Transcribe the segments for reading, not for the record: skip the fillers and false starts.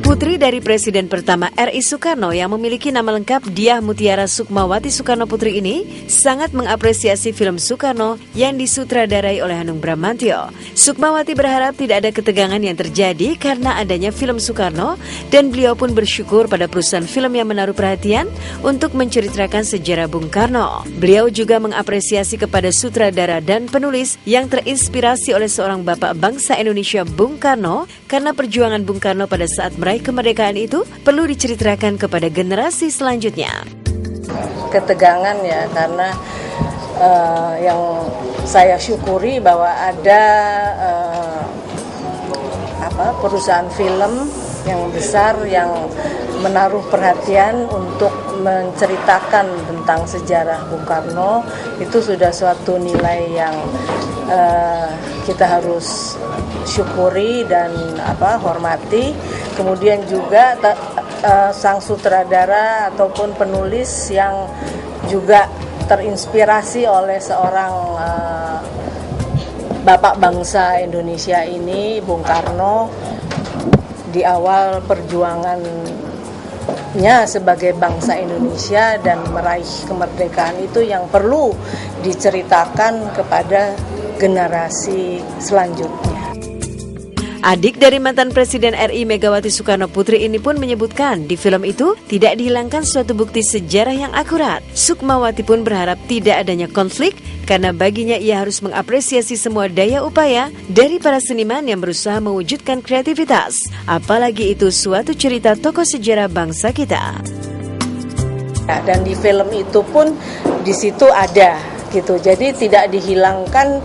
Putri dari Presiden pertama RI Soekarno yang memiliki nama lengkap Diah Mutiara Sukmawati Soekarno Putri ini sangat mengapresiasi film Soekarno yang disutradarai oleh Hanung Bramantyo. Sukmawati berharap tidak ada ketegangan yang terjadi karena adanya film Soekarno dan beliau pun bersyukur pada perusahaan film yang menaruh perhatian untuk menceritakan sejarah Bung Karno. Beliau juga mengapresiasi kepada sutradara dan penulis yang terinspirasi oleh seorang bapak bangsa Indonesia Bung Karno karena perjuangan Bung Karno pada saat meraih kemerdekaan itu perlu diceritakan kepada generasi selanjutnya. Ketegangan ya, karena yang saya syukuri bahwa ada perusahaan film yang besar yang menaruh perhatian untuk menceritakan tentang sejarah Bung Karno. Itu sudah suatu nilai yang kita harus syukuri dan hormati. Kemudian juga sang sutradara ataupun penulis yang juga terinspirasi oleh seorang bapak bangsa Indonesia ini, Bung Karno, di awal perjuangannya sebagai bangsa Indonesia dan meraih kemerdekaan itu yang perlu diceritakan kepada generasi selanjutnya. Adik dari mantan Presiden RI Megawati Soekarno Putri ini pun menyebutkan di film itu tidak dihilangkan suatu bukti sejarah yang akurat. Sukmawati pun berharap tidak adanya konflik karena baginya ia harus mengapresiasi semua daya upaya dari para seniman yang berusaha mewujudkan kreativitas. Apalagi itu suatu cerita tokoh sejarah bangsa kita. Dan di film itu pun di situ ada gitu. Jadi tidak dihilangkan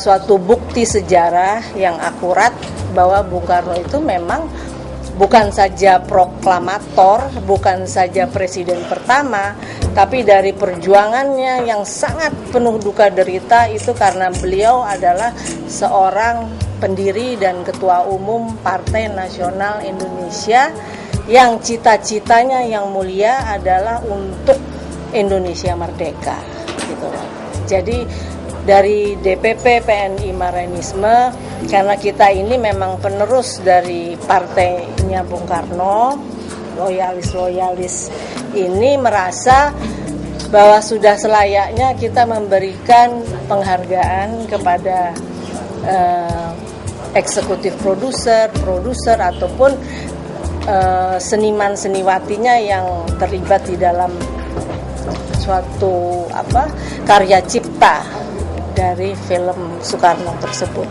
suatu bukti sejarah yang akurat bahwa Bung Karno itu memang bukan saja proklamator, bukan saja presiden pertama, tapi dari perjuangannya yang sangat penuh duka derita itu karena beliau adalah seorang pendiri dan ketua umum Partai Nasional Indonesia yang cita-citanya yang mulia adalah untuk Indonesia merdeka gitu. Jadi dari DPP PNI Maranisme, karena kita ini memang penerus dari partainya Bung Karno, loyalis ini merasa bahwa sudah selayaknya kita memberikan penghargaan kepada eksekutif produser ataupun seniman-seniwatinya yang terlibat di dalam suatu karya cipta dari film Soekarno tersebut.